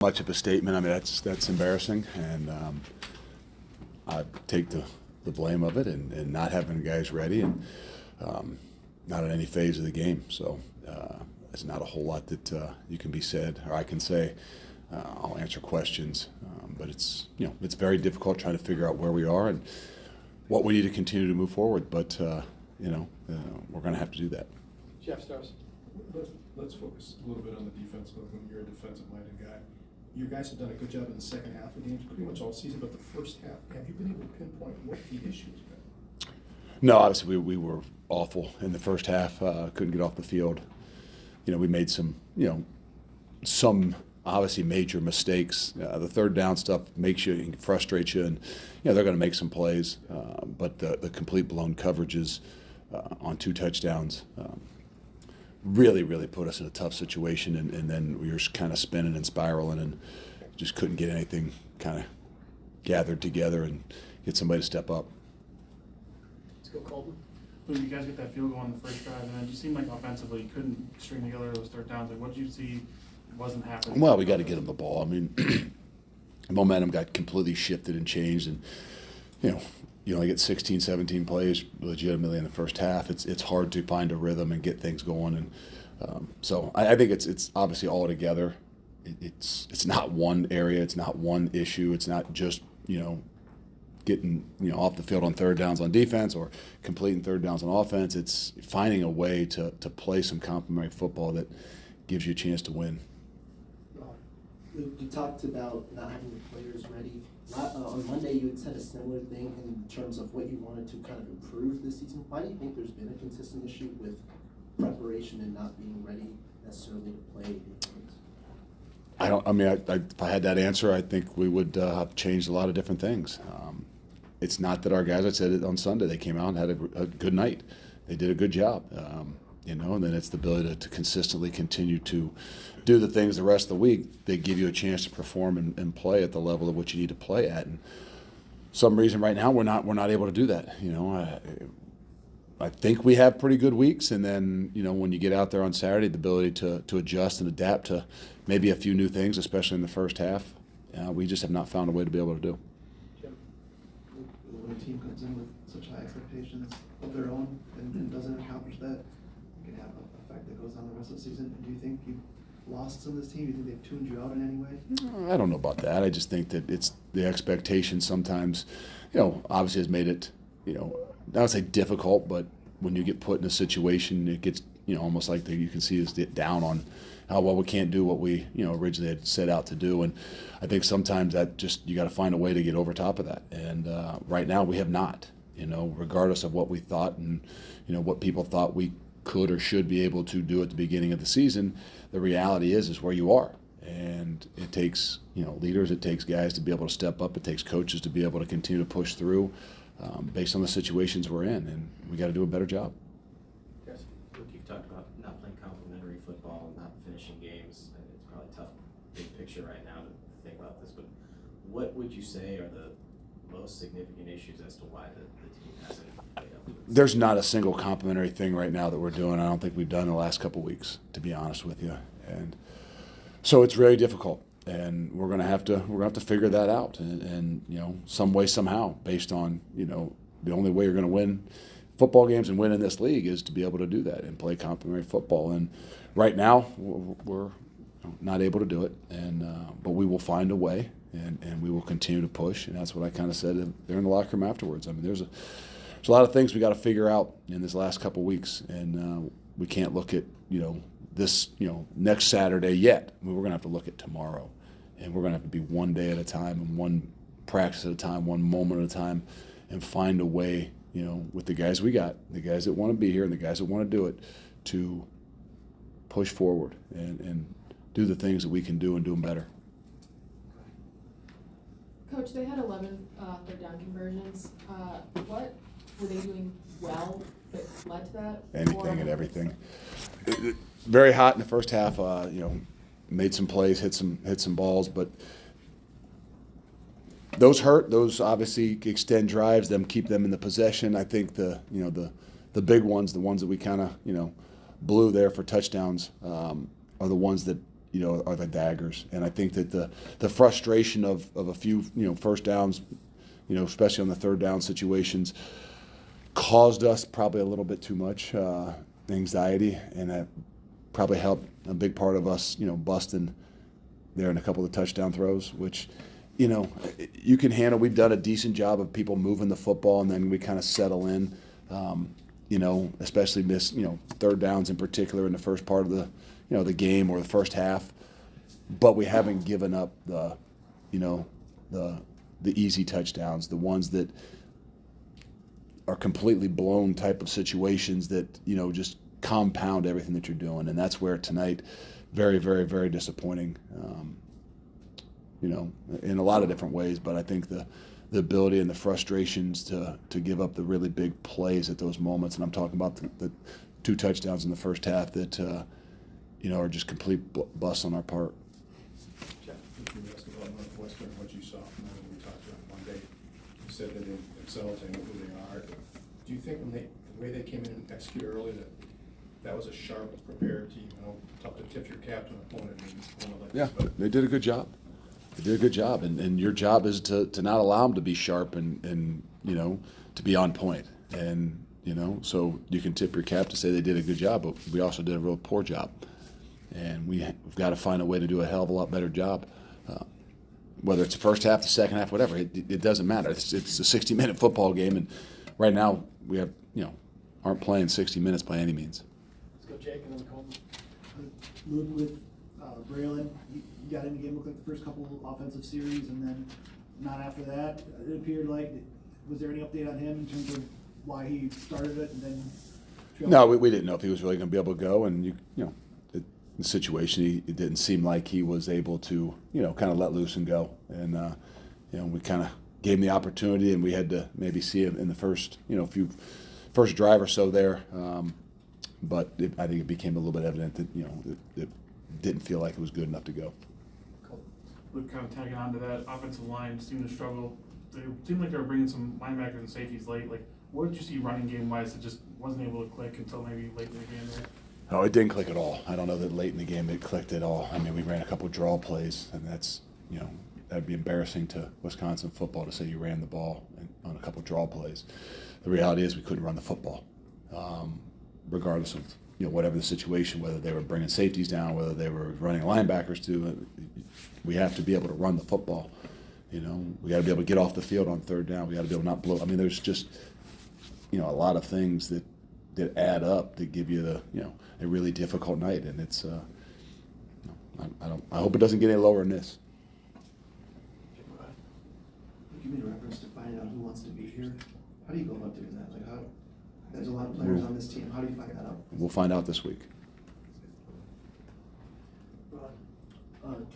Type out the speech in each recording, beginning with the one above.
Much of a statement. I mean, that's embarrassing, and I take the blame of it, and not having guys ready, and not in any phase of the game. So there's not a whole lot that you can be said or I can say. I'll answer questions, but it's very difficult trying to figure out where we are and what we need to continue to move forward. But we're going to have to do that. Jeff Stars. Let's focus a little bit on the defense. When you're a defensive-minded guy, you guys have done a good job in the second half of games, pretty much all season. But the first half, have you been able to pinpoint what the issue has been? No, obviously we were awful in the first half. Couldn't get off the field. We made some obviously major mistakes. The third down stuff makes you and frustrates you, and they're going to make some plays. But the complete blown coverages on 2 touchdowns really put us in a tough situation, and then we were kind of spinning and spiraling and just couldn't get anything kind of gathered together and get somebody to step up. Let's go, Colton. When you guys get that field goal on the first drive, and then it just seemed like offensively you couldn't string together those third downs. Like, what did you see wasn't happening? Well, we got to get them the ball. I mean, momentum got completely shifted and changed, and you only get 16, 17 plays legitimately in the first half. It's hard to find a rhythm and get things going, and so I think it's obviously all together. It's not one area. It's not one issue. It's not just getting off the field on third downs on defense or completing third downs on offense. It's finding a way to play some complementary football that gives you a chance to win. You talked about not having the players ready. On Monday, you had said a similar thing in terms of what you wanted to kind of improve this season. Why do you think there's been a consistent issue with preparation and not being ready necessarily to play games? If I had that answer, I think we would have changed a lot of different things. It's not that our guys, I said it on Sunday, they came out and had a good night. They did a good job, and then it's the ability to consistently continue to do the things the rest of the week that give you a chance to perform and play at the level of what you need to play at. And some reason right now we're not able to do that. I think we have pretty good weeks, and then when you get out there on Saturday, the ability to adjust and adapt to maybe a few new things, especially in the first half, we just have not found a way to be able to do. When a team comes in with such high expectations of their own and doesn't accomplish that, it can have an effect that goes on the rest of the season. Do you think you've lost some of this team? Do you think they've tuned you out in any way? I don't know about that. I just think that it's the expectation sometimes, obviously has made it, I would say difficult, but when you get put in a situation, it gets, almost like you can see us down on how well we can't do what we, originally had set out to do. And I think sometimes that just, you got to find a way to get over top of that. And right now we have not, regardless of what we thought and, what people thought we could or should be able to do at the beginning of the season. The reality is where you are. And it takes, leaders, it takes guys to be able to step up. It takes coaches to be able to continue to push through based on the situations we're in. And we got to do a better job. Yes. Look, you've talked about not playing complementary football, not finishing games. And it's probably tough, big picture right now to think about this, but what would you say are the most significant issues as to why the team hasn't played up to it? There's not a single complimentary thing right now that we're doing. I don't think we've done in the last couple of weeks, to be honest with you. And so it's very difficult, and we're gonna have to figure that out, and some way, somehow, based on the only way you're gonna win football games and win in this league is to be able to do that and play complementary football. And right now we're not able to do it, and but we will find a way, and we will continue to push. And that's what I kind of said there in the locker room afterwards. I mean, there's a lot of things we got to figure out in this last couple of weeks, and we can't look at this next Saturday yet. I mean, we're going to have to look at tomorrow, and we're going to have to be one day at a time and one practice at a time, one moment at a time, and find a way, with the guys we got, the guys that want to be here and the guys that want to do it, to push forward and do the things that we can do and do them better. Coach, they had 11 third down conversions. What were they doing well that led to that? Anything and everything. Very hot in the first half. Made some plays, hit some balls, but those hurt. Those obviously extend drives. Keep them in the possession. I think the big ones, the ones that we kind of blew there for touchdowns, are the ones that are the daggers. And I think that the frustration of a few, first downs, especially on the third down situations, caused us probably a little bit too much anxiety, and that probably helped a big part of us, busting there in a couple of touchdown throws, which, you can handle. We've done a decent job of people moving the football, and then we kind of settle in, especially miss, third downs in particular in the first part of the game or the first half. But we haven't given up the easy touchdowns, the ones that are completely blown type of situations that, just compound everything that you're doing. And that's where tonight, very, very, very disappointing, in a lot of different ways. But I think the ability and the frustrations to give up the really big plays at those moments, and I'm talking about the 2 touchdowns in the first half that, are just complete busts on our part. Jeff, if you asked about Northwestern, what you saw from them when we talked to them Monday, you said that they themselves, they know who they are. Do you think the way they came in and executed early, that was a sharp, prepared team? Tough to tip your cap to an opponent. Yeah, they did a good job. They did a good job, and your job is to not allow them to be sharp and to be on point. And so you can tip your cap to say they did a good job, but we also did a real poor job. And we've got to find a way to do a hell of a lot better job. Whether it's the first half, the second half, whatever, it doesn't matter. It's a 60-minute football game, and right now we have aren't playing 60 minutes by any means. Let's go Jake and then Colton. Luke, with Braylon, you got in the game, looked like the first couple of offensive series, and then not after that. It appeared like, was there any update on him in terms of why he started it and then? No, we didn't know if he was really going to be able to go, and the situation, it didn't seem like he was able to, kind of let loose and go. And we kind of gave him the opportunity, and we had to maybe see him in the first, first drive or so there. But I think it became a little bit evident that it didn't feel like it was good enough to go. Luke, kind of tagging on to that, offensive line seemed to struggle. They seemed like they were bringing some linebackers and safeties late. Like, what did you see running game wise that just wasn't able to click until maybe late in the game there? Oh, it didn't click at all. I don't know that late in the game it clicked at all. I mean, we ran a couple of draw plays, and that's, that'd be embarrassing to Wisconsin football to say you ran the ball on a couple of draw plays. The reality is we couldn't run the football, regardless of, whatever the situation, whether they were bringing safeties down, whether they were running linebackers too. We have to be able to run the football. We got to be able to get off the field on third down. We got to be able to not blow. I mean, there's just, a lot of things that add up to give you a really difficult night, and it's I hope it doesn't get any lower than this. You made reference to finding out who wants to be here. How do you go about doing that? Like, how? There's a lot of players on this team. How do you find that out? We'll find out this week.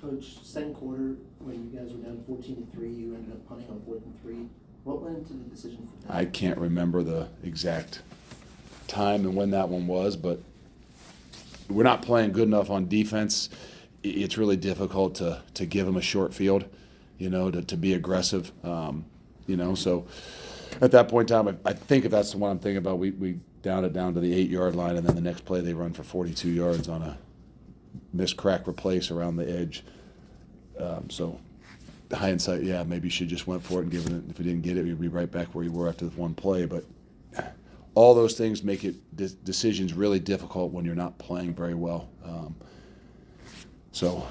Coach, second quarter, when you guys were down 14-3, you ended up punting on 4th and 3. What went into the decision for that? I can't remember the exact time and when that one was, but we're not playing good enough on defense. It's really difficult to give them a short field, to be aggressive, So at that point in time, I think if that's the one I'm thinking about, we downed it down to the 8-yard line, and then the next play they run for 42 yards on a missed crack replace around the edge. So hindsight, yeah, maybe you should just went for it and given it. If we didn't get it, we'd be right back where you were after the one play. But all those things make it decisions really difficult when you're not playing very well. So,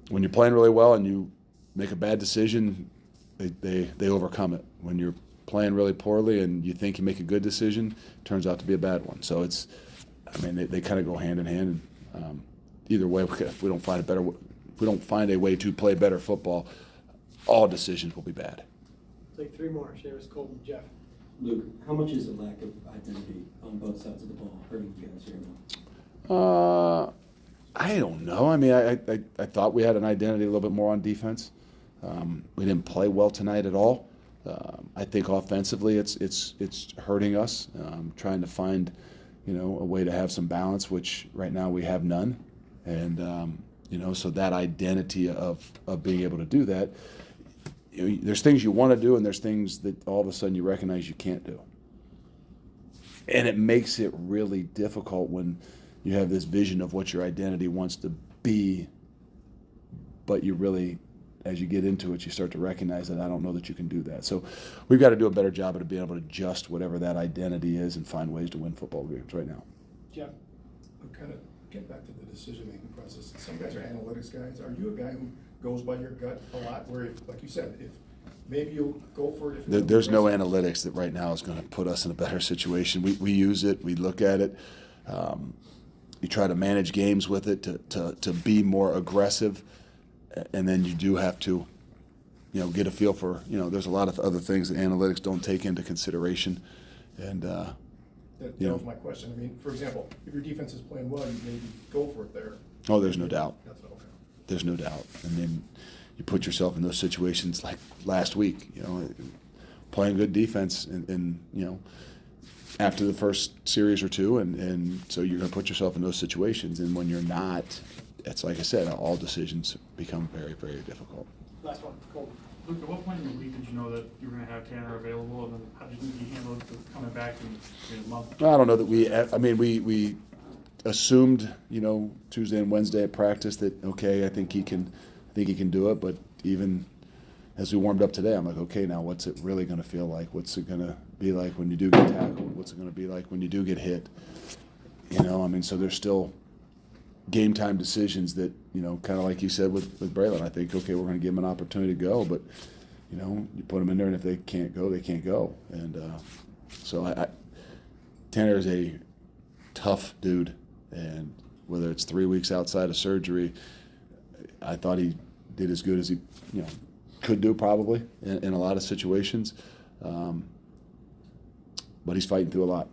when you're playing really well and you make a bad decision, they overcome it. When you're playing really poorly and you think you make a good decision, it turns out to be a bad one. So they kind of go hand in hand. And, either way, if we don't find a way to play better football, all decisions will be bad. Take 3 more. Shavis, Colton, Jeff. Luke, how much is a lack of identity on both sides of the ball hurting you guys here now? I don't know. I mean, I thought we had an identity a little bit more on defense. We didn't play well tonight at all. I think offensively it's hurting us. Trying to find, a way to have some balance, which right now we have none. And so that identity of being able to do that. There's things you want to do, and there's things that all of a sudden you recognize you can't do. And it makes it really difficult when you have this vision of what your identity wants to B, but you really, as you get into it, you start to recognize that I don't know that you can do that. So we've got to do a better job of being able to adjust whatever that identity is and find ways to win football games right now. Jeff? I'm kind of getting back to the decision-making process. Some guys are analytics guys. Are you a guy who goes by your gut a lot, where, if, like you said, if maybe you'll go for it? There's no analytics that right now is going to put us in a better situation. We use it, we look at it. You try to manage games with it to be more aggressive, and then you do have to, get a feel for, there's a lot of other things that analytics don't take into consideration, and That was my question. I mean, for example, if your defense is playing well, you maybe go for it there. oh, there's no doubt. That's okay. There's no doubt. And then you put yourself in those situations like last week, playing good defense and after the first series or two, and so you're going to put yourself in those situations. And when you're not, it's like I said, all decisions become very, very difficult. Last one, Colton. Luke, at what point in the week did you know that you were gonna have Tanner available, and then how did you think he handled it coming back in a month? I don't know that we assumed, Tuesday and Wednesday at practice that, okay, I think he can do it. But even as we warmed up today, I'm like, okay, now what's it really going to feel like? What's it going to be like when you do get tackled? What's it going to be like when you do get hit? So there's still game time decisions that, kind of like you said with Braylon. I think, okay, we're going to give him an opportunity to go, but, you put them in there, and if they can't go, they can't go. And so Tanner is a tough dude, and whether it's 3 weeks outside of surgery, I thought he did as good as he, could do probably in a lot of situations. But he's fighting through a lot.